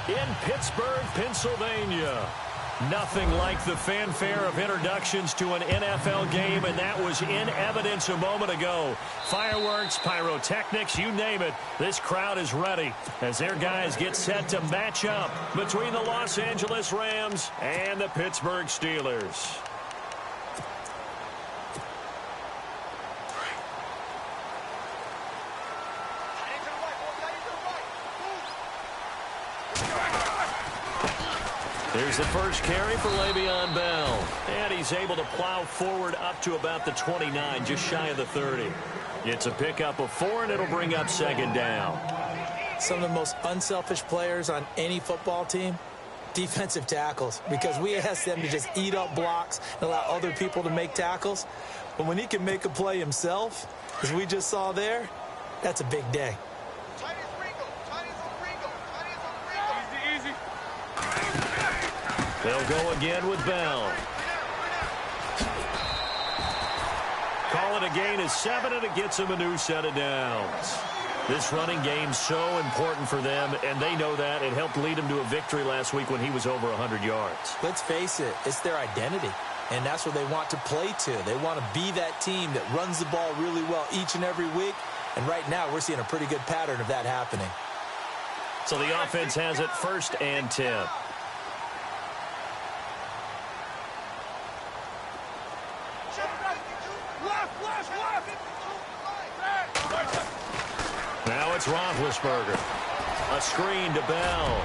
in Pittsburgh, Pennsylvania. Nothing like the fanfare of introductions to an NFL game, and that was in evidence a moment ago. Fireworks, pyrotechnics, you name it. This crowd is ready as their guys get set to match up between the Los Angeles Rams and the Pittsburgh Steelers. Here's the first carry for Le'Veon Bell. And he's able to plow forward up to about the 29, just shy of the 30. It's a pickup of 4, and it'll bring up second down. Some of the most unselfish players on any football team, defensive tackles, because we ask them to just eat up blocks and allow other people to make tackles. But when he can make a play himself, as we just saw there, that's a big day. They'll go again with Bell. Call it a gain of 7, and it gets him a new set of downs. This running game's so important for them, and they know that. It helped lead him to a victory last week when he was over 100 yards. Let's face it, it's their identity, and that's what they want to play to. They want to be that team that runs the ball really well each and every week, and right now we're seeing a pretty good pattern of that happening. So the offense has it 1st and 10. Now it's Roethlisberger. A screen to Bell.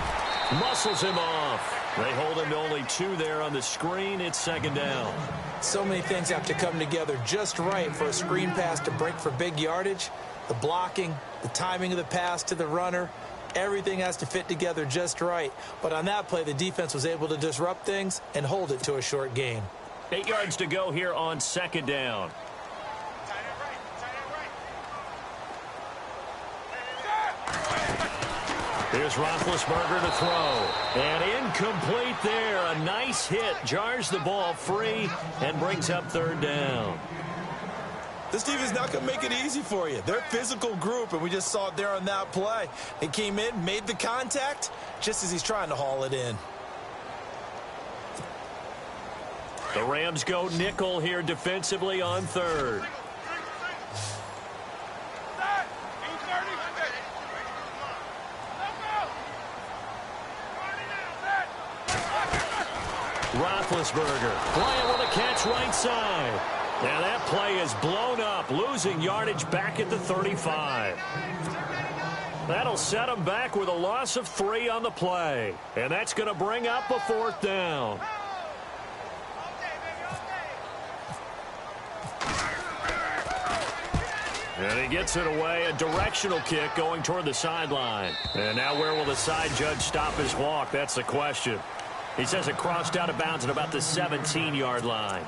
Muscles him off. They hold him to only 2 there on the screen. It's second down. So many things have to come together just right for a screen pass to break for big yardage. The blocking, the timing of the pass to the runner, everything has to fit together just right. But on that play, the defense was able to disrupt things and hold it to a short gain. 8 yards to go here on second down. Here's Roethlisberger to throw. And incomplete there. A nice hit. Jars the ball free and brings up 3rd down. This team is not going to make it easy for you. They're a physical group, and we just saw it there on that play. They came in, made the contact, just as he's trying to haul it in. The Rams go nickel here defensively on 3rd. Roethlisberger playing with a catch right side. Now that play is blown up, losing yardage back at the 35. That'll set him back with a loss of 3 on the play. And that's going to bring up a 4th down. And he gets it away, a directional kick going toward the sideline. And now where will the side judge stop his walk? That's the question. He says it crossed out of bounds at about the 17-yard line.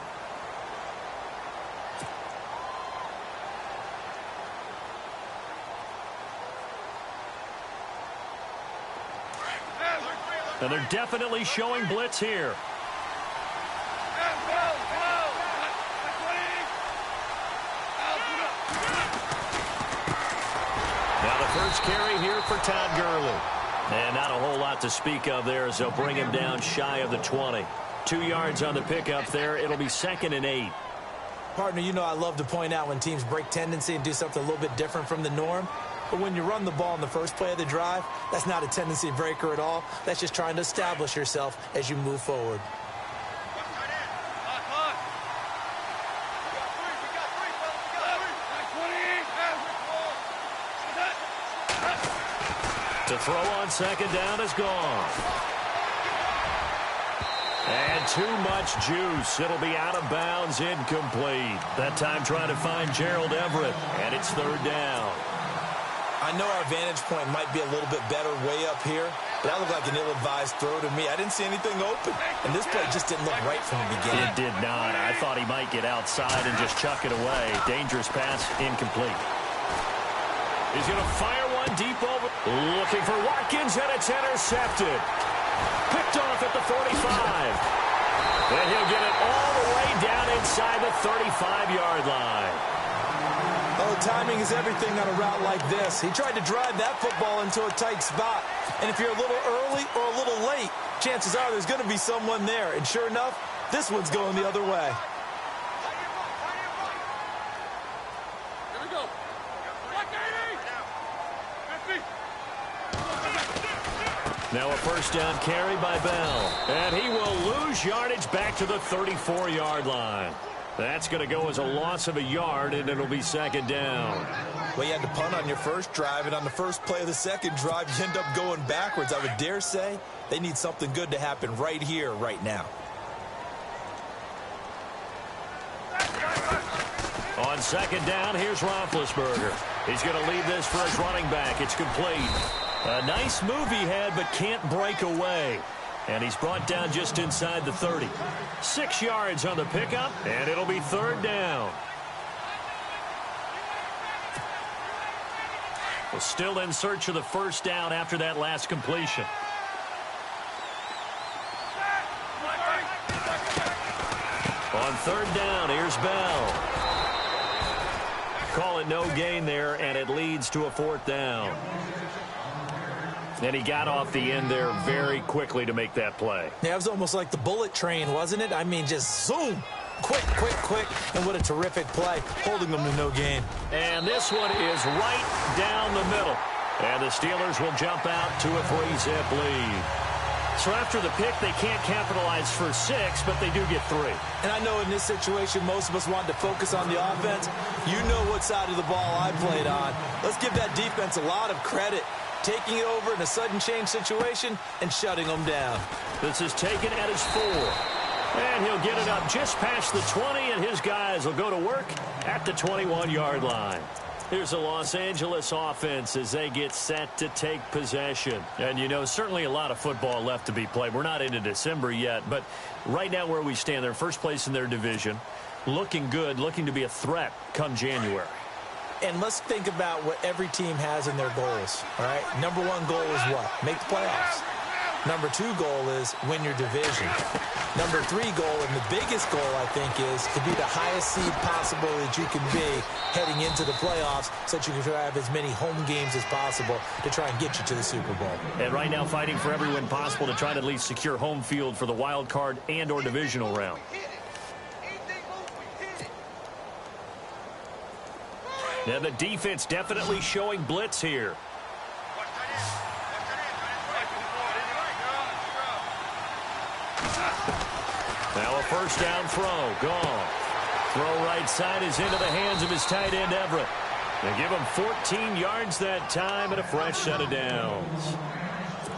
And they're definitely showing blitz here. Now the first carry here for Todd Gurley. And not a whole lot to speak of there as they'll bring him down shy of the 20. 2 yards on the pickup there. It'll be 2nd and 8. Partner, you know I love to point out when teams break tendency and do something a little bit different from the norm. But when you run the ball in the first play of the drive, that's not a tendency breaker at all. That's just trying to establish yourself as you move forward. To throw on second down is gone. And too much juice. It'll be out of bounds, incomplete. That time trying to find Gerald Everett, and it's 3rd down. I know our vantage point might be a little bit better way up here, but that looked like an ill-advised throw to me. I didn't see anything open, and this play just didn't look right from the beginning. It did not. I thought he might get outside and just chuck it away. Dangerous pass, incomplete. He's going to fire one deep over. Looking for Watkins, and it's intercepted. Picked off at the 45. And he'll get it all the way down inside the 35-yard line. Oh, timing is everything on a route like this. He tried to drive that football into a tight spot. And if you're a little early or a little late, chances are there's going to be someone there. And sure enough, this one's going the other way. Now a first down carry by Bell. And he will lose yardage back to the 34-yard line. That's going to go as a loss of a yard, and it'll be second down. Well, you had to punt on your first drive, and on the first play of the second drive, you end up going backwards. I would dare say they need something good to happen right here, right now. On second down, here's Roethlisberger. He's going to leave this for his running back. It's complete. A nice move he had, but can't break away. And he's brought down just inside the 30. 6 yards on the pickup, and it'll be third down. Well, still in search of the first down after that last completion. On third down, here's Bell. Call it no gain there, and it leads to a fourth down. And he got off the end there very quickly to make that play. Yeah, it was almost like the bullet train, wasn't it? I mean, just zoom. Quick, quick, quick. And what a terrific play, holding them to no gain. And this one is right down the middle. And the Steelers will jump out to a 3-zip lead. So after the pick, they can't capitalize for 6, but they do get 3. And I know in this situation, most of us wanted to focus on the offense. You know what side of the ball I played on. Let's give that defense a lot of credit. Taking it over in a sudden change situation and shutting them down. This is taken at his 4. And he'll get it up just past the 20, and his guys will go to work at the 21-yard line. Here's the Los Angeles offense as they get set to take possession. And, you know, certainly a lot of football left to be played. We're not into December yet, but right now where we stand, they're first place in their division. Looking good, looking to be a threat come January. And let's think about what every team has in their goals, all right? Number 1 goal is what? Make the playoffs. Number 2 goal is win your division. Number 3 goal, and the biggest goal, I think, is to be the highest seed possible that you can be heading into the playoffs so that you can have as many home games as possible to try and get you to the Super Bowl. And right now fighting for every win possible to try to at least secure home field for the wild card and or divisional round. Now the defense definitely showing blitz here. Now a first down throw. Gone. Throw right side is into the hands of his tight end, Everett. They give him 14 yards that time and a fresh set of downs.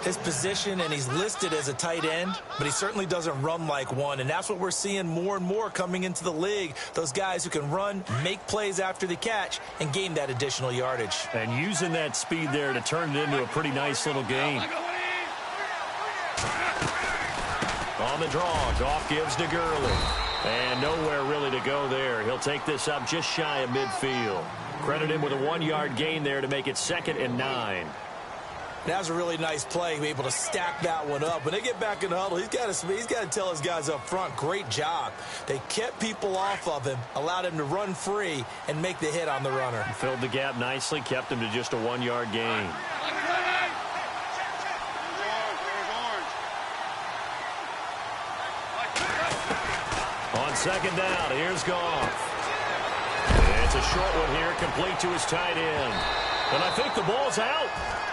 His position, and he's listed as a tight end, but he certainly doesn't run like one, and that's what we're seeing more and more coming into the league. Those guys who can run, make plays after the catch, and gain that additional yardage. And using that speed there to turn it into a pretty nice little gain. On the draw, Goff gives to Gurley. And nowhere really to go there. He'll take this up just shy of midfield. Credit him with a 1-yard gain there to make it 2nd and 9. That was a really nice play, be able to stack that one up. When they get back in the huddle, he's got to tell his guys up front, great job. They kept people off of him, allowed him to run free, and make the hit on the runner. Filled the gap nicely, kept him to just a 1-yard gain. On second down, here's Goff. It's a short one here, complete to his tight end. And I think the ball's out.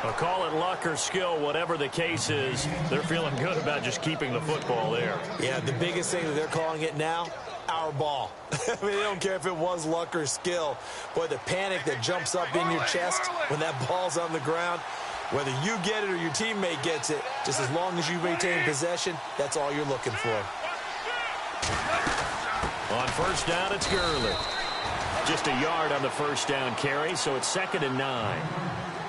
I'll call it luck or skill, whatever the case is. They're feeling good about just keeping the football there. Yeah, the biggest thing that they're calling it now, our ball. I mean, they don't care if it was luck or skill. Boy, the panic that jumps up in your chest when that ball's on the ground, whether you get it or your teammate gets it, just as long as you maintain possession, that's all you're looking for. On first down, it's Gurley. Just a yard on the first down carry, so it's 2nd and 9.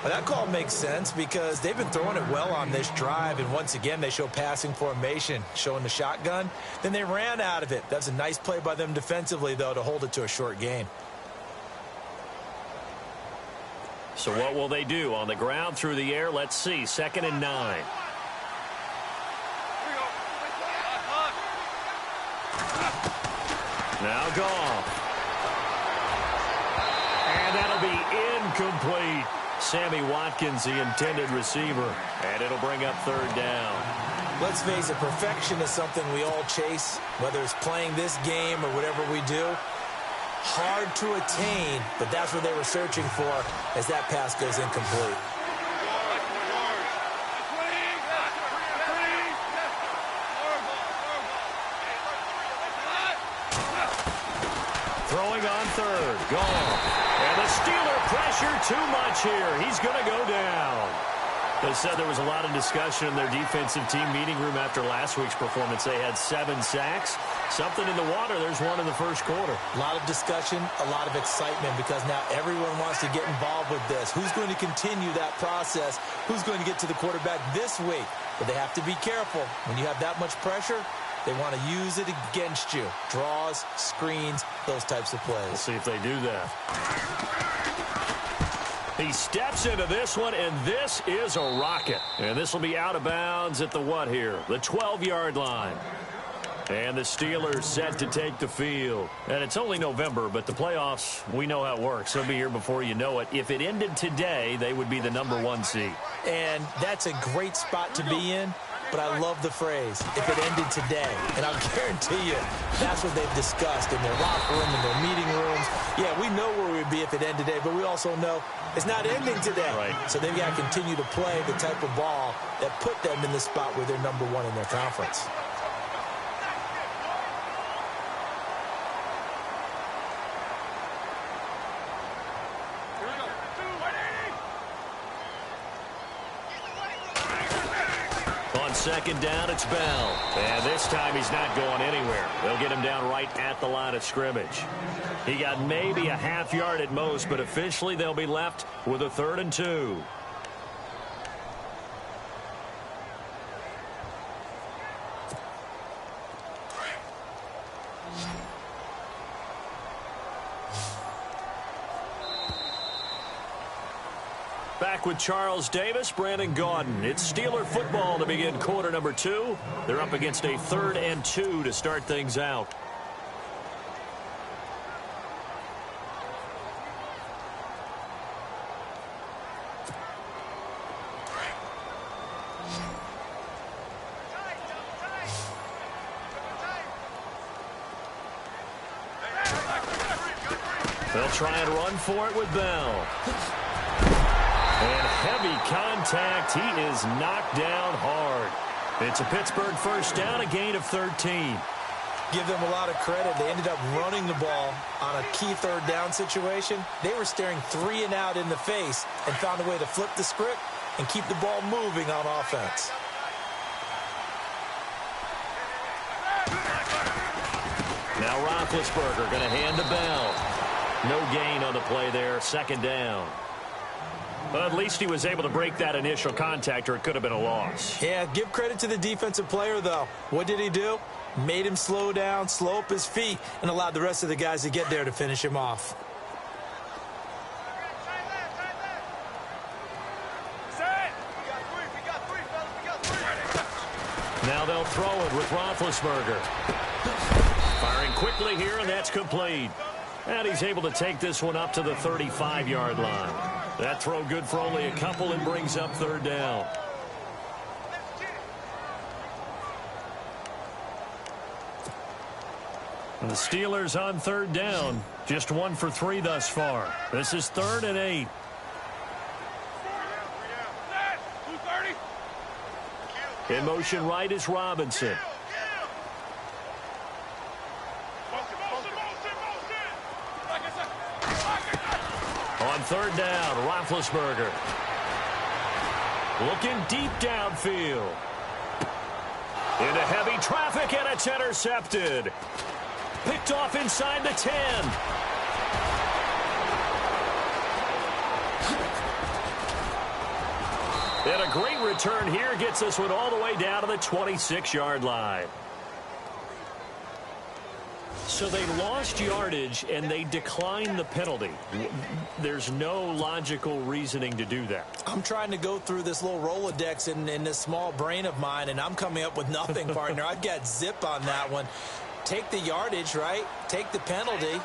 Well, that call makes sense because they've been throwing it well on this drive, and once again they show passing formation, showing the shotgun. Then they ran out of it. That's a nice play by them defensively, though, to hold it to a short gain. So what will they do? On the ground, through the air, let's see. 2nd and 9. Now Goff. And that'll be incomplete. Sammy Watkins, the intended receiver, and it'll bring up third down. Let's face it, perfection is something we all chase, whether it's playing this game or whatever we do. Hard to attain, but that's what they were searching for as that pass goes incomplete. Throwing on third, gone. And the Steeler pressure too much here. He's going to go down. They said there was a lot of discussion in their defensive team meeting room after last week's performance. They had 7 sacks. Something in the water. There's one in the first quarter. A lot of discussion, a lot of excitement because now everyone wants to get involved with this. Who's going to continue that process? Who's going to get to the quarterback this week? But they have to be careful. When you have that much pressure, they want to use it against you. Draws, screens, those types of plays. We'll see if they do that. He steps into this one, and this is a rocket. And this will be out of bounds at the what here? The 12-yard line. And the Steelers set to take the field. And it's only November, but the playoffs, we know how it works. They'll be here before you know it. If it ended today, they would be the #1 seed. And that's a great spot to be in. But I love the phrase, if it ended today. And I'll guarantee you, that's what they've discussed in their locker room, in their meeting rooms. Yeah, we know where we'd be if it ended today, but we also know it's not ending today. Right. So they've got to continue to play the type of ball that put them in the spot where they're #1 in their conference. Second down, it's Bell. And this time he's not going anywhere. They'll get him down right at the line of scrimmage. He got maybe a half yard at most, but officially they'll be left with a 3rd and 2. Back with Charles Davis, Brandon Gaudin. It's Steeler football to begin quarter number 2. They're up against a 3rd and 2 to start things out. They'll try and run for it with Bell. And heavy contact. He is knocked down hard. It's a Pittsburgh first down, a gain of 13. Give them a lot of credit. They ended up running the ball on a key 3rd down situation. They were staring 3 and out in the face and found a way to flip the script and keep the ball moving on offense. Now Roethlisberger going to hand to Bell. No gain on the play there. 2nd down. Well, at least he was able to break that initial contact, or it could have been a loss. Yeah, give credit to the defensive player, though. What did he do? Made him slow down, slow up his feet, and allowed the rest of the guys to get there to finish him off. Now they'll throw it with Roethlisberger. Firing quickly here, and that's complete. And he's able to take this one up to the 35-yard line. That throw good for only a couple and brings up 3rd down. And the Steelers on 3rd down. Just 1 for 3 thus far. This is 3rd and 8. In motion right is Robinson. On 3rd down, Roethlisberger. Looking deep downfield. Into heavy traffic, and it's intercepted. Picked off inside the 10. And a great return here gets this one all the way down to the 26-yard line. So they lost yardage, and they declined the penalty. There's no logical reasoning to do that. I'm trying to go through this little Rolodex in this small brain of mine, and I'm coming up with nothing, partner. I've got zip on that one. Take the yardage, right? Take the penalty.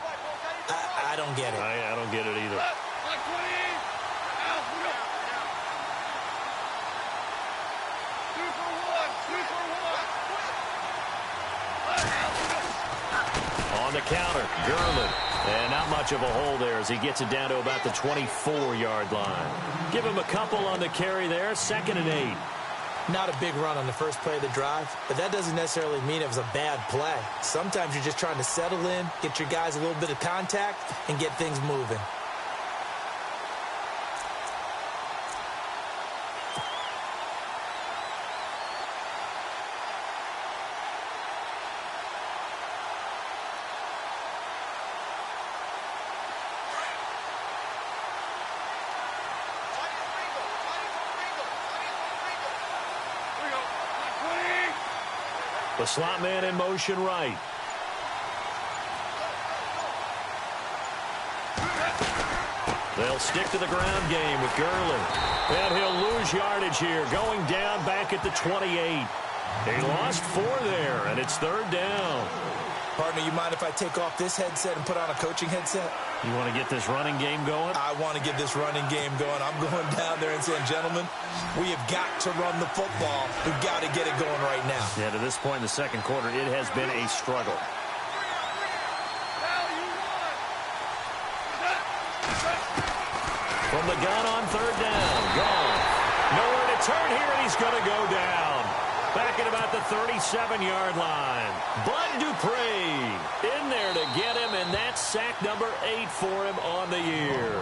I don't get it. I don't get it either. On the counter, Gurley. And not much of a hole there as he gets it down to about the 24-yard line. Give him a couple on the carry there, 2nd and 8. Not a big run on the first play of the drive, but that doesn't necessarily mean it was a bad play. Sometimes you're just trying to settle in, get your guys a little bit of contact, and get things moving. The slot man in motion right. They'll stick to the ground game with Gurley. And he'll lose yardage here, going down back at the 28. He lost 4 there, and it's 3rd down. Partner, you mind if I take off this headset and put on a coaching headset? You want to get this running game going? I want to get this running game going. I'm going down there and saying, gentlemen, we have got to run the football. We've got to get it going right now. Yeah, to this point in the second quarter, it has been a struggle. From the gun on 3rd down. Gone. Nowhere to turn here, and he's going to go down. Back at about the 37-yard line. Bud Dupree in there to get him, and that's sack number 8 for him on the year.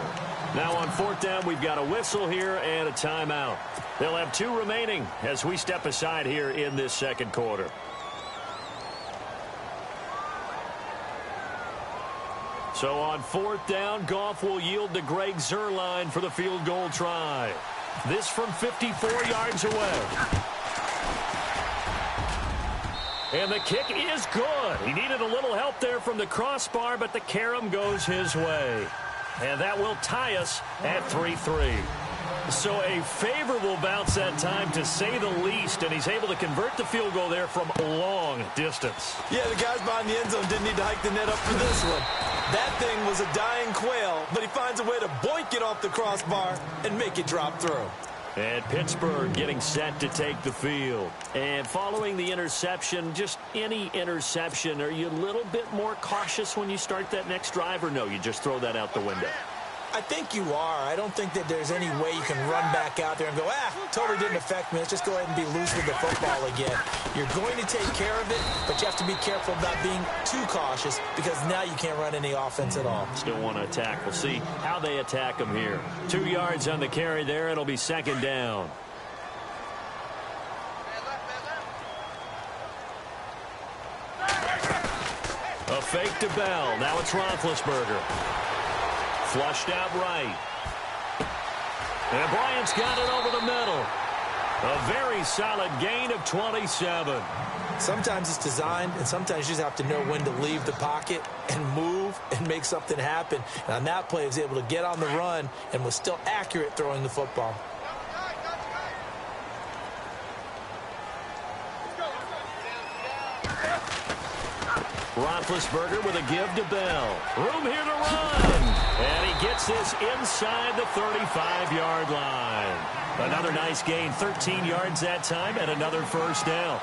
Now on 4th down, we've got a whistle here and a timeout. They'll have 2 remaining as we step aside here in this second quarter. So on 4th down, Goff will yield to Greg Zuerlein for the field goal try. This from 54 yards away. And the kick is good. He needed a little help there from the crossbar, but the carom goes his way. And that will tie us at 3-3. So a favorable bounce that time, to say the least, and he's able to convert the field goal there from a long distance. Yeah, the guys behind the end zone didn't need to hike the net up for this one. That thing was a dying quail, but he finds a way to boink it off the crossbar and make it drop through. And Pittsburgh getting set to take the field. And following the interception, just any interception, are you a little bit more cautious when you start that next drive, or no, you just throw that out the window? I think you are. I don't think that there's any way you can run back out there and go, totally didn't affect me. Let's just go ahead and be loose with the football again. You're going to take care of it, but you have to be careful about being too cautious, because now you can't run any offense at all. Still want to attack. We'll see how they attack him here. 2 yards on the carry there. It'll be 2nd down. A fake to Bell. Now it's Roethlisberger. Flushed out right. And Bryant's got it over the middle. A very solid gain of 27. Sometimes it's designed, and sometimes you just have to know when to leave the pocket and move and make something happen. And on that play, he was able to get on the run and was still accurate throwing the football. Roethlisberger with a give to Bell. Room here to run. And he gets this inside the 35-yard line. Another nice gain, 13 yards that time, and another 1st down.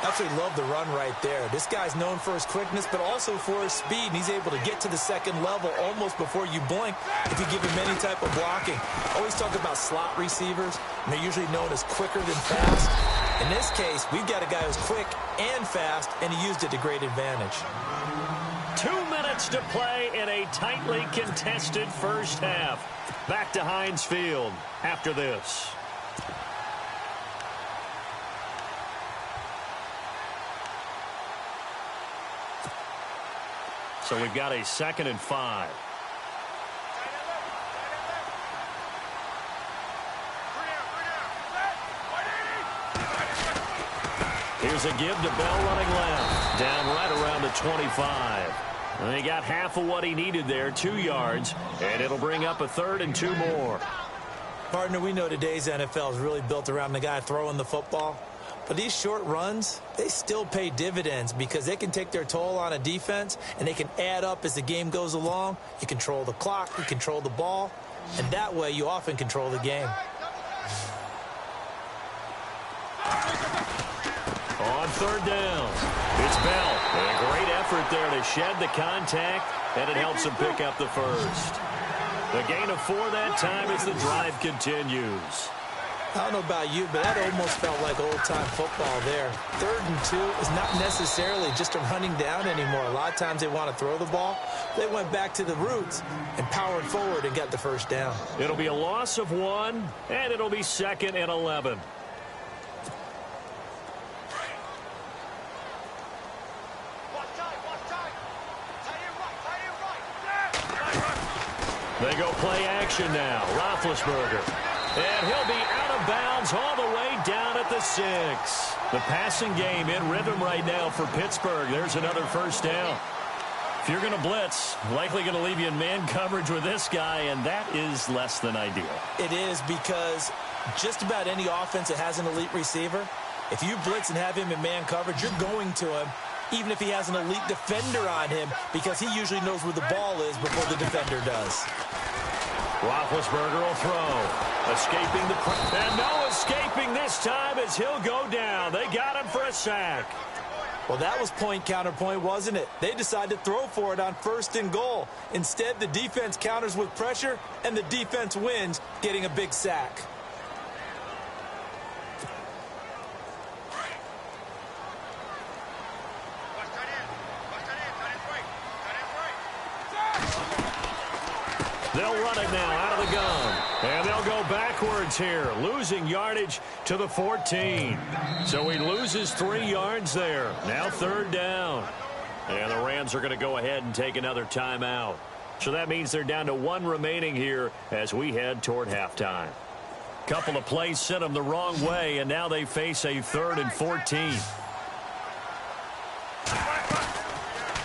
Absolutely love the run right there. This guy's known for his quickness, but also for his speed, and he's able to get to the 2nd level almost before you blink if you give him any type of blocking. Always talk about slot receivers, and they're usually known as quicker than fast. In this case, we've got a guy who's quick and fast, and he used it to great advantage. 2 minutes to play in a tightly contested first half. Back to Heinz Field after this. So we've got a 2nd and 5. Here's a give to Bell running left. Down right around the 25. And he got half of what he needed there, 2 yards. And it'll bring up a 3rd and 2 more. Partner, we know today's NFL is really built around the guy throwing the football. But these short runs, they still pay dividends because they can take their toll on a defense and they can add up as the game goes along. You control the clock, you control the ball, and that way you often control the game. On third down, it's Bell. And a great effort there to shed the contact, and it helps him pick up the first. The gain of 4 that time as the drive continues. I don't know about you, but that almost felt like old-time football there. 3rd and 2 is not necessarily just a running down anymore. A lot of times they want to throw the ball. They went back to the roots and powered forward and got the first down. It'll be a loss of 1, and it'll be 2nd and 11. They go play action now. Roethlisberger. And he'll be out of bounds all the way down at the 6. The passing game in rhythm right now for Pittsburgh. There's another first down. If you're going to blitz, likely going to leave you in man coverage with this guy, and that is less than ideal. It is because just about any offense that has an elite receiver, if you blitz and have him in man coverage, you're going to him, even if he has an elite defender on him, because he usually knows where the ball is before the defender does. Roethlisberger will throw. Escaping the pressure. And no escaping this time as he'll go down. They got him for a sack. Well, that was point counterpoint, wasn't it? They decided to throw for it on 1st and goal. Instead, the defense counters with pressure, and the defense wins, getting a big sack. They'll run it now out of the gun. And they'll go backwards here, losing yardage to the 14. So he loses 3 yards there. Now 3rd down. And the Rams are going to go ahead and take another timeout. So that means they're down to 1 remaining here as we head toward halftime. Couple of plays sent them the wrong way, and now they face a 3rd and 14.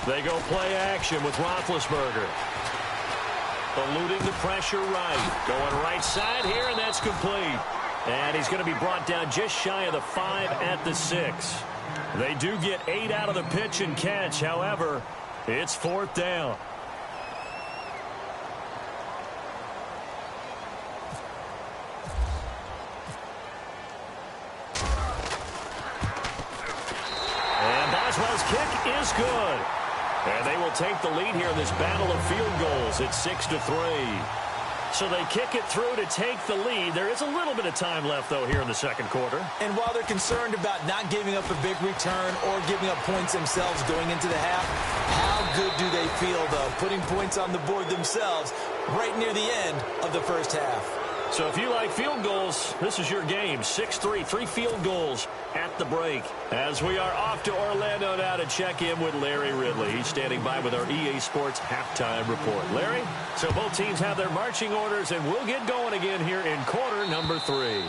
They go play action with Roethlisberger. Eluding the pressure right. Going right side here, and that's complete. And he's going to be brought down just shy of the 5 at the 6. They do get 8 out of the pitch and catch. However, it's 4th down. And Boswell's kick is good. And they will take the lead here in this battle of field goals at 6-3. So they kick it through to take the lead. There is a little bit of time left, though, here in the 2nd quarter. And while they're concerned about not giving up a big return or giving up points themselves going into the half, how good do they feel, though, putting points on the board themselves right near the end of the first half? So if you like field goals, this is your game. 6-3, 3 field goals at the break. As we are off to Orlando now to check in with Larry Ridley. He's standing by with our EA Sports halftime report. Larry, so both teams have their marching orders, and we'll get going again here in quarter number 3.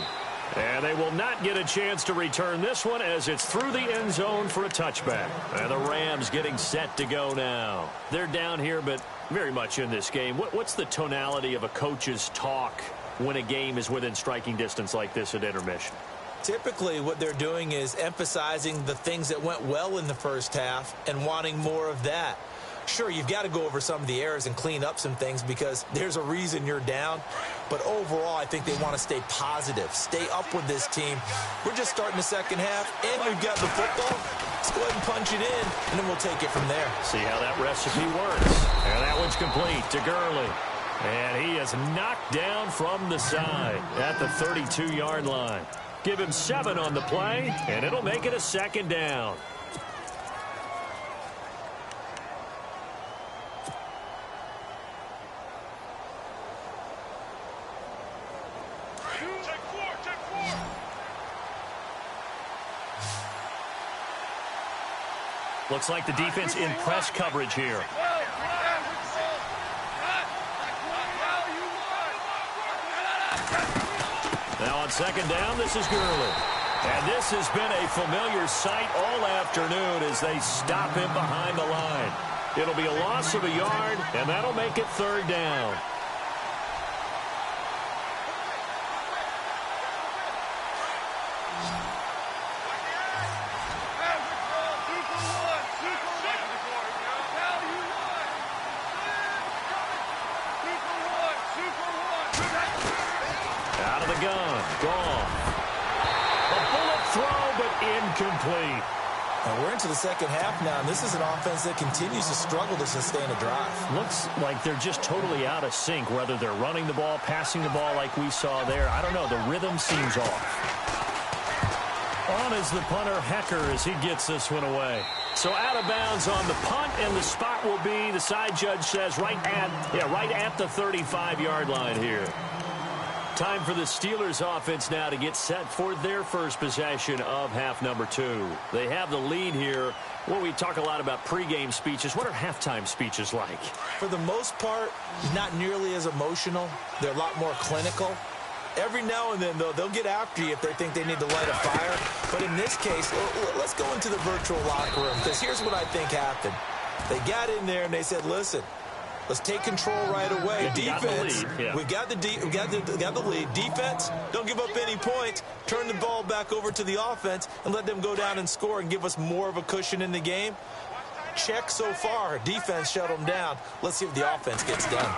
And they will not get a chance to return this one as it's through the end zone for a touchback. And the Rams getting set to go now. They're down here, but very much in this game. What's the tonality of a coach's talk when a game is within striking distance like this at intermission? Typically, what they're doing is emphasizing the things that went well in the first half and wanting more of that. Sure, you've got to go over some of the errors and clean up some things because there's a reason you're down. But overall, I think they want to stay positive, stay up with this team. We're just starting the second half, and we've got the football. Let's go ahead and punch it in, and then we'll take it from there. See how that recipe works. And that one's complete to Gurley. And he is knocked down from the side at the 32-yard line. Give him 7 on the play, and it'll make it a 2nd down. Looks like the defense in press coverage here. Now on 2nd down, this is Gurley. And this has been a familiar sight all afternoon as they stop him behind the line. It'll be a loss of a yard, and that'll make it 3rd down. complete. And we're into the second half now, and this is an offense that continues to struggle to sustain a drive. Looks like they're just totally out of sync, whether they're running the ball, passing the ball like we saw there. I don't know. The rhythm seems off. On is the punter, Hecker, as he gets this one away. So out of bounds on the punt, and the spot will be, the side judge says, right at the 35-yard line here. Time for the Steelers offense now to get set for their first possession of half number 2. They have the lead here. Well, we talk a lot about pregame speeches. What are halftime speeches like? For the most part, not nearly as emotional. They're a lot more clinical. Every now and then, though, they'll get after you if they think they need to light a fire. But in this case, let's go into the virtual locker room, because here's what I think happened. They got in there and they said, listen, let's take control right away. Defense, we got the lead. Defense, don't give up any points. Turn the ball back over to the offense and let them go down and score and give us more of a cushion in the game. Check so far. Defense shut them down. Let's see if the offense gets done.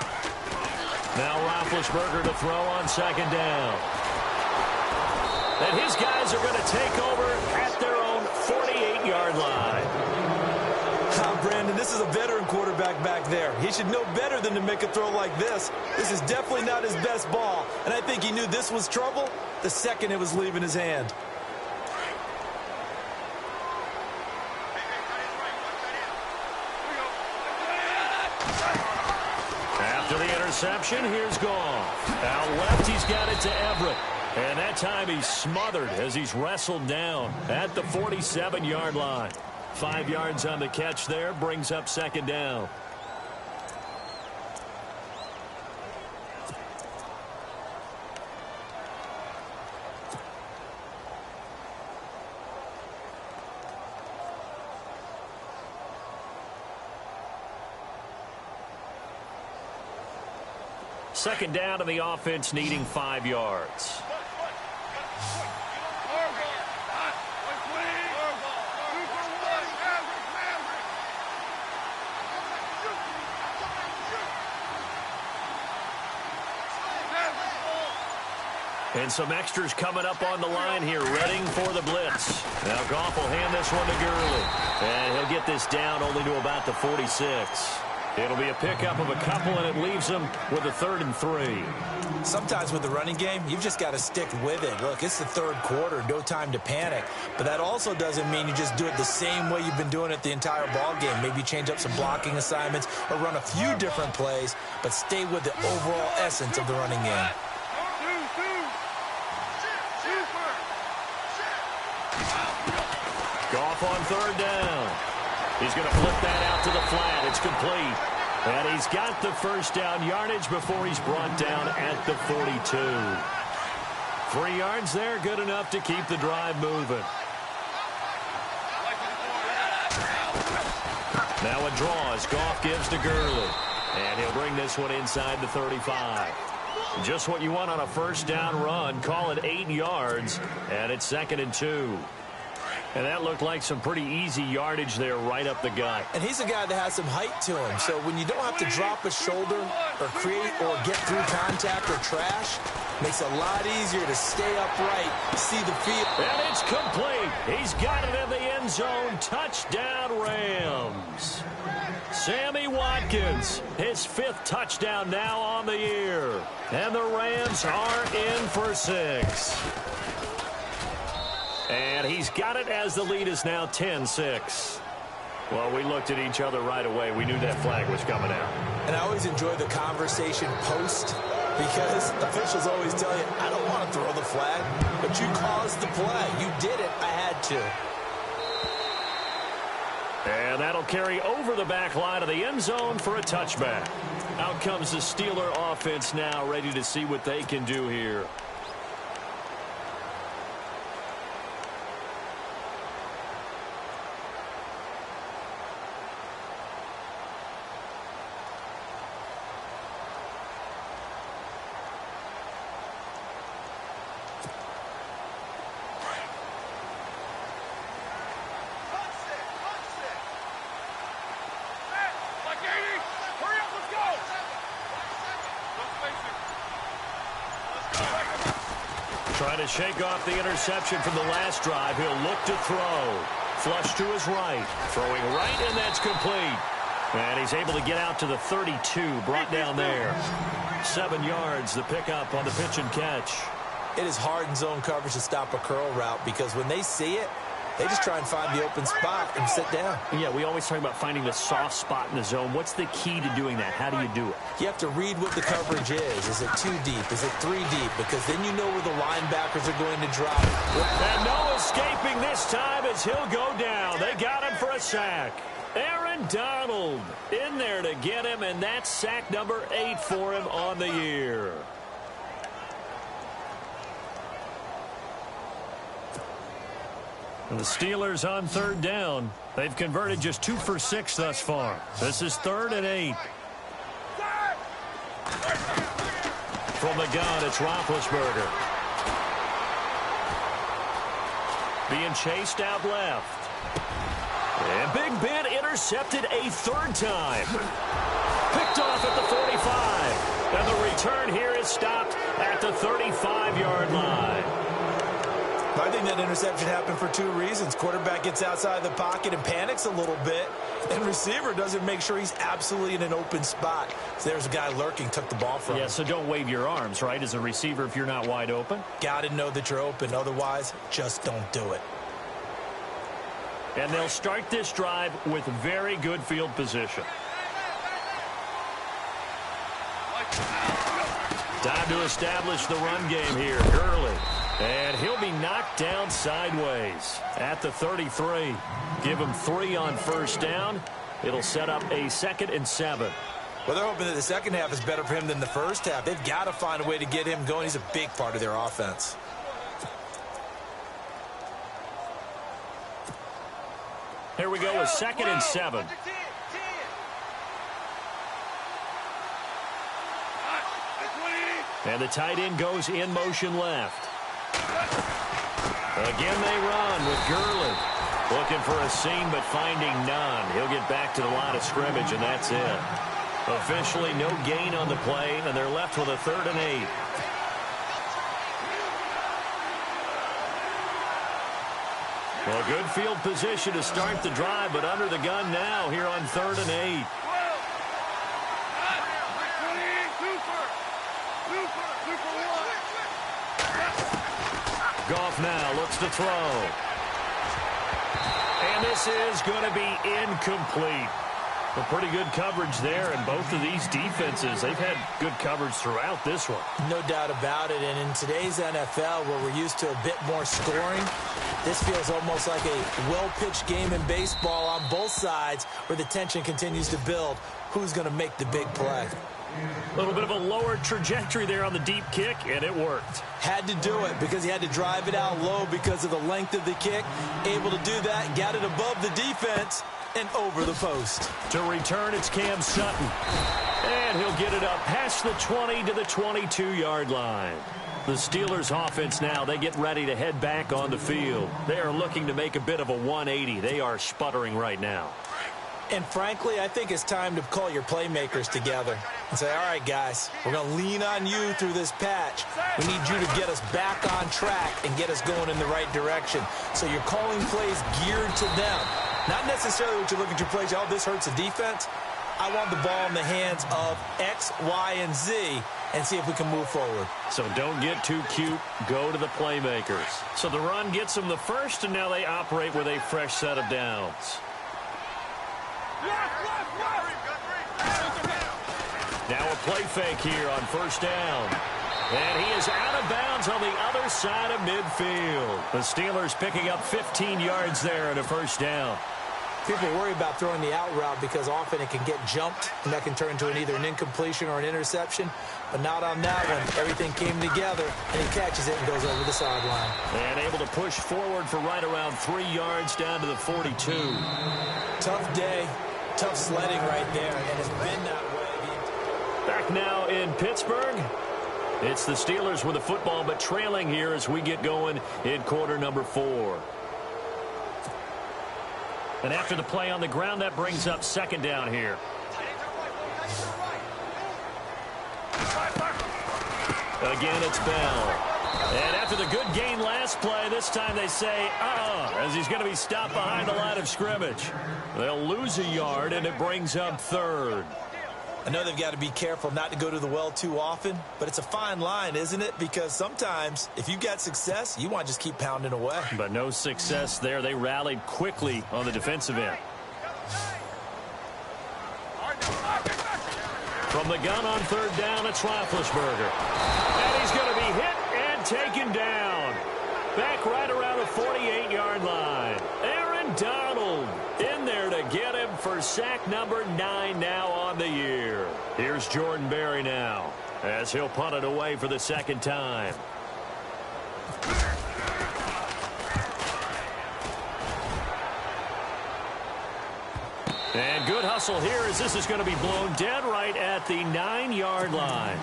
Now Roethlisberger to throw on second down. And his guys are going to take over at their own 48-yard line. Brandon, this is a veteran quarterback back there. He should know better than to make a throw like this. This is definitely not his best ball. And I think he knew this was trouble the second it was leaving his hand. After the interception, here's Goff. Out left, he's got it to Everett. And that time he's smothered as he's wrestled down at the 47-yard line. 5 yards on the catch there, brings up second down. Second down to the offense, needing 5 yards. And some extras coming up on the line here, readying for the blitz. Now Goff will hand this one to Gurley. And he'll get this down only to about the 46. It'll be a pickup of a couple, and it leaves them with a 3rd and 3. Sometimes with the running game, you've just got to stick with it. Look, it's the third quarter, no time to panic. But that also doesn't mean you just do it the same way you've been doing it the entire ball game. Maybe change up some blocking assignments or run a few different plays, but stay with the overall essence of the running game. Goff on 3rd down. He's going to flip that out to the flat. It's complete. And he's got the first down yardage before he's brought down at the 42. 3 yards there, good enough to keep the drive moving. Now a draw as Goff gives to Gurley. And he'll bring this one inside the 35. Just what you want on a first down run. Call it 8 yards. And it's 2nd and 2. And that looked like some pretty easy yardage there right up the gut. And he's a guy that has some height to him. So when you don't have to drop a shoulder or create or get through contact or trash, makes it a lot easier to stay upright, see the field. And it's complete. He's got it in the end zone. Touchdown, Rams. Sammy Watkins, his 5th touchdown now on the year. And the Rams are in for 6. And he's got it as the lead is now 10-6. Well, we looked at each other right away. We knew that flag was coming out. And I always enjoy the conversation post because officials always tell you, I don't want to throw the flag, but you caused the play. You did it. I had to. And that'll carry over the back line of the end zone for a touchback. Out comes the Steeler offense now, ready to see what they can do here. Trying to shake off the interception from the last drive. He'll look to throw. Flush to his right. Throwing right, and that's complete. And he's able to get out to the 32. Brought down there. 7 yards, the pickup on the pitch and catch. It is hard in zone coverage to stop a curl route because when they see it, they just try and find the open spot and sit down. Yeah, we always talk about finding the soft spot in the zone. What's the key to doing that? How do you do it? You have to read what the coverage is. Is it 2 deep? Is it 3 deep? Because then you know where the linebackers are going to drop. And no escaping this time as he'll go down. They got him for a sack. Aaron Donald in there to get him, and that's sack number 8 for him on the year. And the Steelers on 3rd down. They've converted just 2 for 6 thus far. This is 3rd and 8. From the gun, it's Roethlisberger. Being chased out left. And Big Ben intercepted a 3rd time. Picked off at the 45. And the return here is stopped at the 35-yard line. I think that interception happened for 2 reasons. Quarterback gets outside the pocket and panics a little bit, and receiver doesn't make sure he's absolutely in an open spot. So there's a guy lurking, took the ball from him. Yeah, so don't wave your arms, right, as a receiver if you're not wide open? Got to know that you're open. Otherwise, just don't do it. And they'll start this drive with very good field position. Time to establish the run game here. Gurley. And he'll be knocked down sideways at the 33. Give him 3 on 1st down. It'll set up a 2nd and 7. Well, they're hoping that the second half is better for him than the first half. They've got to find a way to get him going. He's a big part of their offense. Here we go with 2nd and 7. And the tight end goes in motion left. Again they run with Gurley. Looking for a seam but finding none. He'll get back to the line of scrimmage, and that's it. Officially no gain on the play, and they're left with a 3rd and 8. Well, good field position to start the drive, but under the gun now here on 3rd and 8. Goff now looks to throw. And this is going to be incomplete. Well, pretty good coverage there, and both of these defenses, they've had good coverage throughout this one. No doubt about it, and in today's NFL, where we're used to a bit more scoring, this feels almost like a well-pitched game in baseball on both sides where the tension continues to build. Who's going to make the big play? A little bit of a lower trajectory there on the deep kick, and it worked. Had to do it because he had to drive it out low because of the length of the kick. Able to do that, got it above the defense and over the post. To return, it's Cam Sutton. And he'll get it up past the 20 to the 22-yard line. The Steelers offense now, they get ready to head back on the field. They are looking to make a bit of a 180. They are sputtering right now. And frankly, I think it's time to call your playmakers together and say, all right, guys, we're going to lean on you through this patch. We need you to get us back on track and get us going in the right direction. So you're calling plays geared to them. Not necessarily what you're looking to plays, oh, this hurts the defense. I want the ball in the hands of X, Y, and Z and see if we can move forward. So don't get too cute. Go to the playmakers. So the run gets them the first, and now they operate with a fresh set of downs. Now a play fake here on 1st down. And he is out of bounds on the other side of midfield. The Steelers picking up 15 yards there and a 1st down. People worry about throwing the out route because often it can get jumped, and that can turn into either an incompletion or an interception. But not on that one. Everything came together, and he catches it and goes over the sideline. And able to push forward for right around 3 yards down to the 42. Tough day, tough sledding right there, and it's been that way. Back now in Pittsburgh. It's the Steelers with the football, but trailing here as we get going in quarter number 4. And after the play on the ground, that brings up 2nd down here. Again, it's Bell. And after the good gain last play, this time they say, as he's going to be stopped behind the line of scrimmage. They'll lose a yard, and it brings up third. I know they've got to be careful not to go to the well too often, but it's a fine line, isn't it? Because sometimes, if you've got success, you want to just keep pounding away. But no success there. They rallied quickly on the defensive end. From the gun on third down, it's Roethlisberger. And he's going to be hit and taken down. Back right around the 48-yard line. Aaron Donald in there to get him for sack number 9 now on the year. Here's Jordan Berry now as he'll punt it away for the second time. And good hustle here as this is going to be blown dead right at the 9-yard line.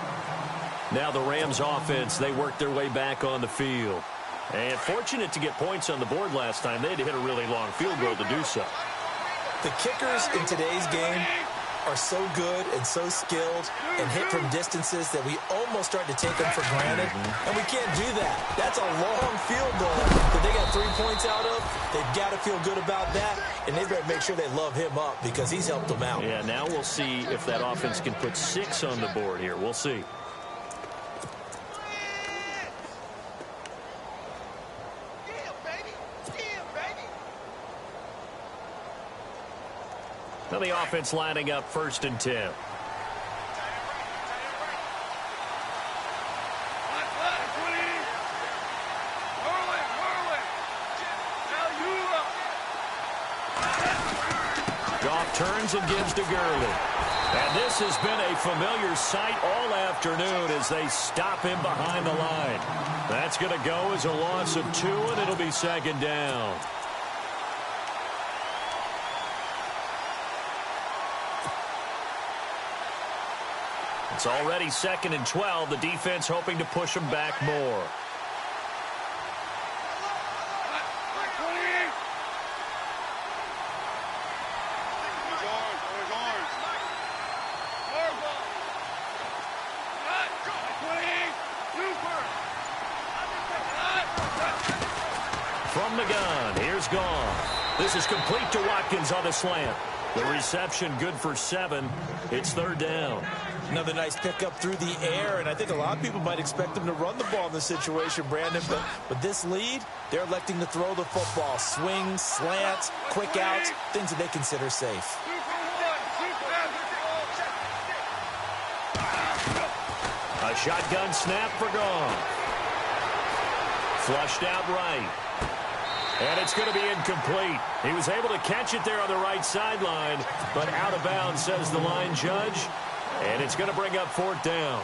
Now the Rams offense, they worked their way back on the field. And fortunate to get points on the board last time. They had to hit a really long field goal to do so. The kickers in today's game are so good and so skilled and hit from distances that we almost start to take them for granted. And we can't do that. That's a long field goal that they got 3 points out of. They've got to feel good about that, and they've got to make sure they love him up because he's helped them out. Yeah, now we'll see if that offense can put 6 on the board here. We'll see. Now the offense lining up 1st and 10. Goff turns and gives to Gurley. And this has been a familiar sight all afternoon as they stop him behind the line. That's going to go as a loss of 2, and it'll be 2nd down. It's already 2nd and 12. The defense hoping to push them back more. From the gun, here's Goff. This is complete to Watkins on the slant. The reception good for 7. It's 3rd down. Another nice pickup through the air, and I think a lot of people might expect them to run the ball in this situation, Brandon, but with this lead, they're electing to throw the football. Swings, slants, quick outs, things that they consider safe. A shotgun snap for Goff. Flushed out right. And it's going to be incomplete. He was able to catch it there on the right sideline, but out of bounds, says the line judge. And it's going to bring up 4th down.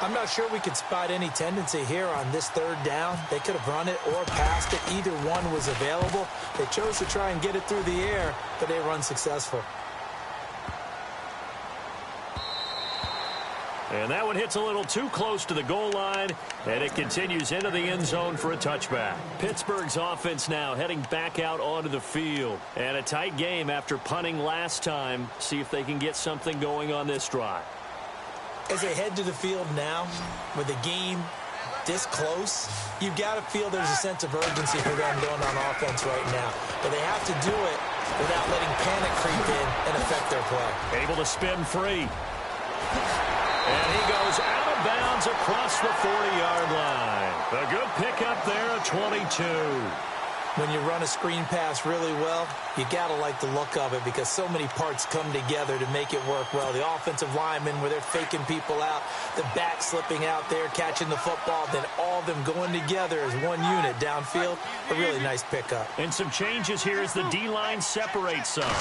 I'm not sure we could spot any tendency here on this 3rd down. They could have run it or passed it. Either one was available. They chose to try and get it through the air, but they were unsuccessful. And that one hits a little too close to the goal line, and it continues into the end zone for a touchback. Pittsburgh's offense now heading back out onto the field. And a tight game after punting last time. See if they can get something going on this drive. As they head to the field now, with the game this close, you've got to feel there's a sense of urgency for them going on offense right now. But they have to do it without letting panic creep in and affect their play. Able to spin free. And he goes out of bounds across the 40-yard line. A good pickup there at 22. When you run a screen pass really well, you got to like the look of it because so many parts come together to make it work well. The offensive linemen where they're faking people out, the back slipping out there, catching the football, then all of them going together as one unit downfield. A really nice pickup. And some changes here as the D-line separates some.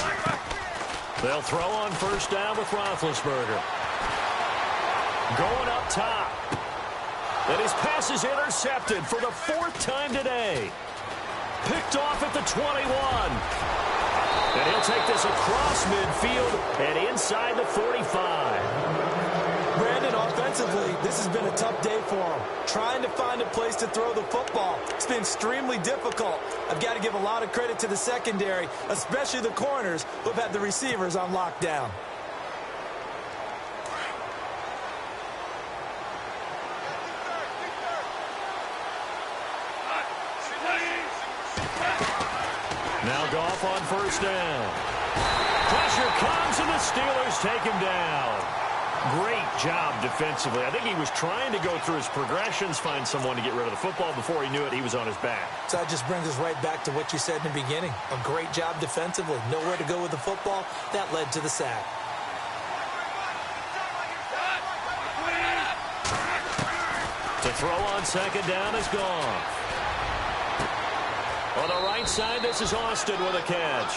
They'll throw on 1st down with Roethlisberger. Going up top. And his pass is intercepted for the 4th time today. Picked off at the 21. And he'll take this across midfield and inside the 45. Brandon, offensively, this has been a tough day for him. Trying to find a place to throw the football. It's been extremely difficult. I've got to give a lot of credit to the secondary, especially the corners who have had the receivers on lockdown. Now Goff on first down. Pressure comes, and the Steelers take him down. Great job defensively. I think he was trying to go through his progressions, find someone to get rid of the football. Before he knew it, he was on his back. So that just brings us right back to what you said in the beginning. A great job defensively. Nowhere to go with the football. That led to the sack. To throw on second down is Goff. On the right side, this is Austin with a catch.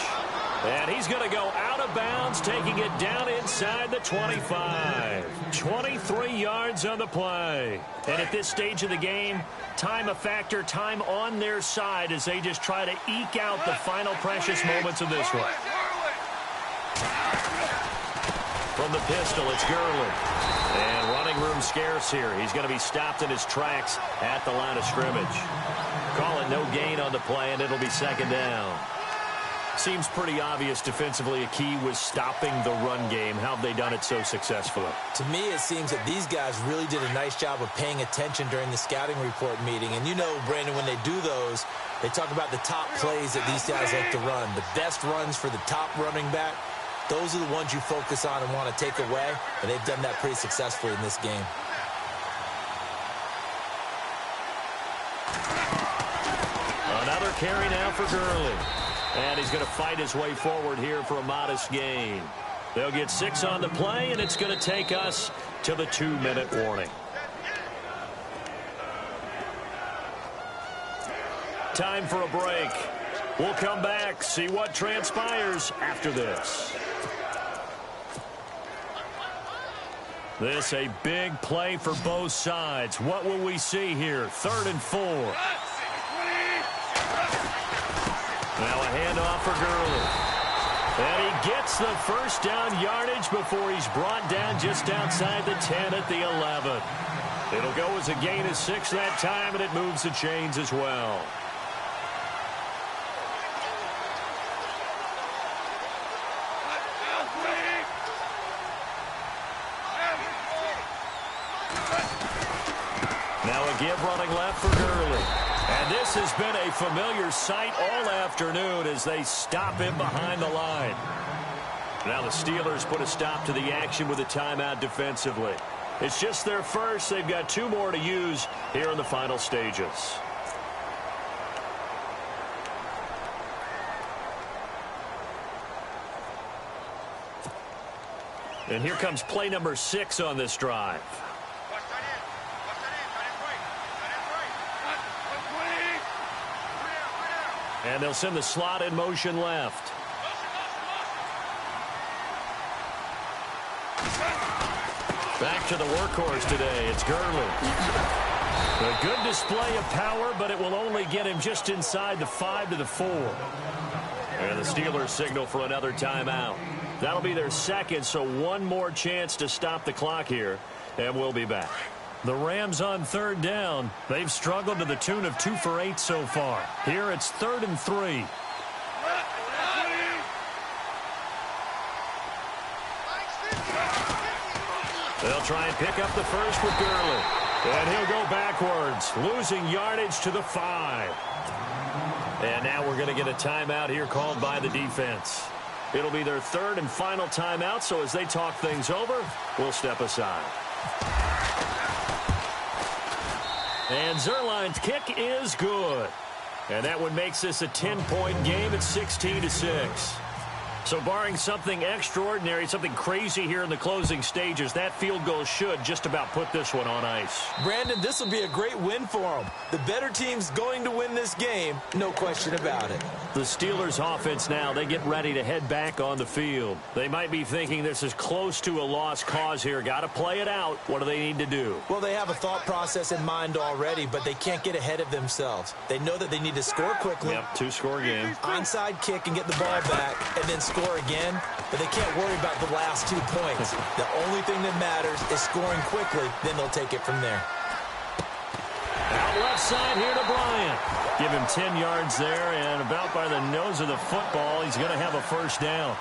And he's going to go out of bounds, taking it down inside the 25. 23 yards on the play. And at this stage of the game, time a factor, time on their side as they just try to eke out the final precious moments of this one. From the pistol, it's Gurley. And running room scarce here. He's going to be stopped in his tracks at the line of scrimmage. Call it no gain on the play, and it'll be second down. Seems pretty obvious defensively a key was stopping the run game. How have they done it so successfully? To me, it seems that these guys really did a nice job of paying attention during the scouting report meeting. And you know, Brandon, when they do those, they talk about the top plays that these guys like to run. The best runs for the top running back, those are the ones you focus on and want to take away. And they've done that pretty successfully in this game. Another carry now for Gurley. And he's going to fight his way forward here for a modest gain. They'll get 6 on the play, and it's going to take us to the 2-minute warning. Time for a break. We'll come back, see what transpires after this. This a big play for both sides. What will we see here? 3rd and 4. Now a handoff for Gurley. And he gets the first down yardage before he's brought down just outside the 10 at the 11. It'll go as a gain of 6 that time, and it moves the chains as well. Now a give running left for Gurley. And this has been a familiar sight all afternoon as they stop him behind the line. Now the Steelers put a stop to the action with a timeout defensively. It's just their first. They've got 2 more to use here in the final stages. And here comes play number 6 on this drive. And they'll send the slot in motion left. Back to the workhorse today. It's Gurley. A good display of power, but it will only get him just inside the 5 to the 4. And the Steelers signal for another timeout. That'll be their second, so 1 more chance to stop the clock here, and we'll be back. The Rams on 3rd down. They've struggled to the tune of 2 for 8 so far. Here it's 3rd and 3. They'll try and pick up the first with Gurley. And he'll go backwards, losing yardage to the 5. And now we're going to get a timeout here called by the defense. It'll be their 3rd and final timeout, so as they talk things over, we'll step aside. And Zerline's kick is good. And that one makes this a 10-point game at 16-6. So barring something extraordinary, something crazy here in the closing stages, that field goal should just about put this one on ice. Brandon, this will be a great win for them. The better team's going to win this game, no question about it. The Steelers offense now, they get ready to head back on the field. They might be thinking this is close to a lost cause here. Got to play it out. What do they need to do? Well, they have a thought process in mind already, but they can't get ahead of themselves. They know that they need to score quickly. Yep, 2-score game. Onside kick and get the ball back, and then score again, but they can't worry about the last 2 points. The only thing that matters is scoring quickly, then they'll take it from there. Out left side here to Bryant. Give him 10 yards there, and about by the nose of the football, he's going to have a first down.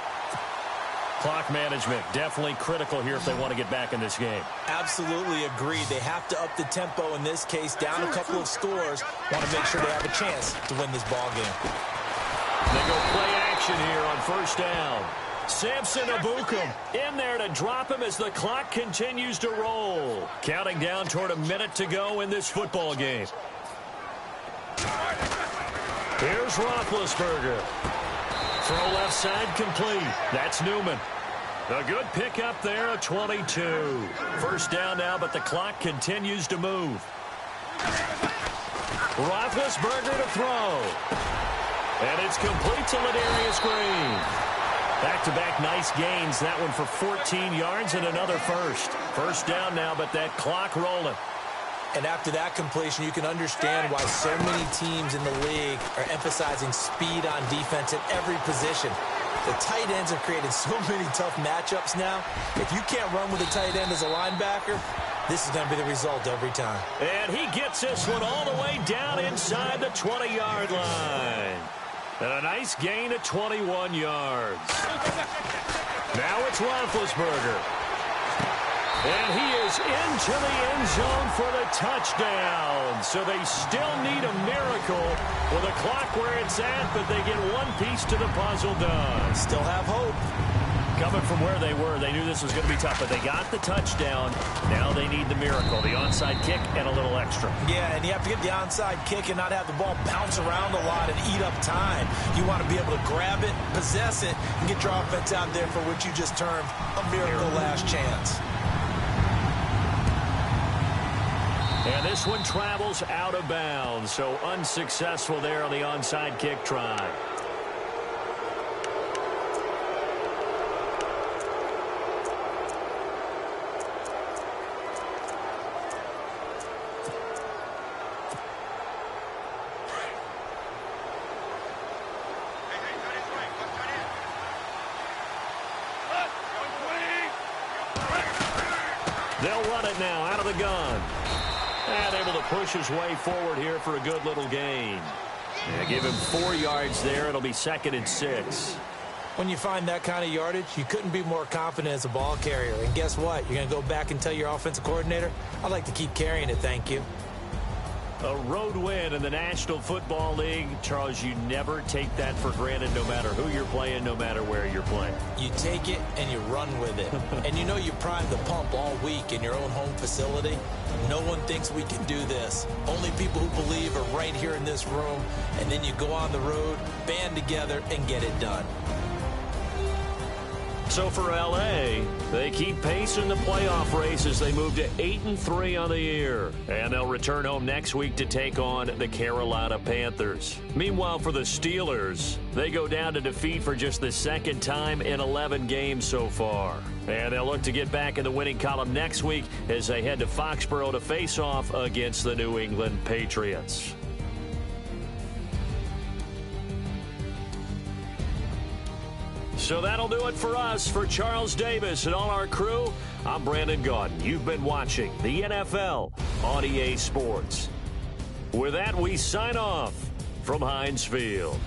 Clock management, definitely critical here if they want to get back in this game. Absolutely agreed. They have to up the tempo in this case, down a couple of scores. Want to make sure they have a chance to win this ball game. They go formation here on first down. Samson Abukum in there to drop him as the clock continues to roll. Counting down toward a minute to go in this football game. Here's Roethlisberger. Throw left side complete. That's Newman. A good pickup there at 22. First down now, but the clock continues to move. Roethlisberger to throw. And it's complete to Ladarius Green. Back-to-back nice gains. That one for 14 yards and another first. First down now, but that clock rolling. And after that completion, you can understand why so many teams in the league are emphasizing speed on defense at every position. The tight ends have created so many tough matchups now. If you can't run with a tight end as a linebacker, this is going to be the result every time. And he gets this one all the way down inside the 20-yard line. And a nice gain at 21 yards. Now it's Roethlisberger. And he is into the end zone for the touchdown. So they still need a miracle with a clock where it's at, but they get one piece to the puzzle done. Still have hope. Coming from where they were, they knew this was going to be tough, but they got the touchdown. Now they need the miracle, the onside kick and a little extra. Yeah, and you have to get the onside kick and not have the ball bounce around a lot and eat up time. You want to be able to grab it, possess it, and get your offense out there for what you just termed a miracle last chance. And this one travels out of bounds, so unsuccessful there on the onside kick try. They'll run it now out of the gun. And able to push his way forward here for a good little gain. Yeah, give him 4 yards there. It'll be 2nd and 6. When you find that kind of yardage, you couldn't be more confident as a ball carrier. And guess what? You're going to go back and tell your offensive coordinator, I'd like to keep carrying it, thank you. A road win in the National Football League. Charles, you never take that for granted no matter who you're playing, no matter where you're playing. You take it and you run with it. And you know you primed the pump all week in your own home facility. No one thinks we can do this. Only people who believe are right here in this room. And then you go on the road, band together, and get it done. So for L.A., they keep pace in the playoff race as they move to 8-3 on the year. And they'll return home next week to take on the Carolina Panthers. Meanwhile, for the Steelers, they go down to defeat for just the 2nd time in 11 games so far. And they'll look to get back in the winning column next week as they head to Foxborough to face off against the New England Patriots. So that'll do it for us. For Charles Davis and all our crew, I'm Brandon Gaudin. You've been watching the NFL on EA Sports. With that, we sign off from Heinz Field.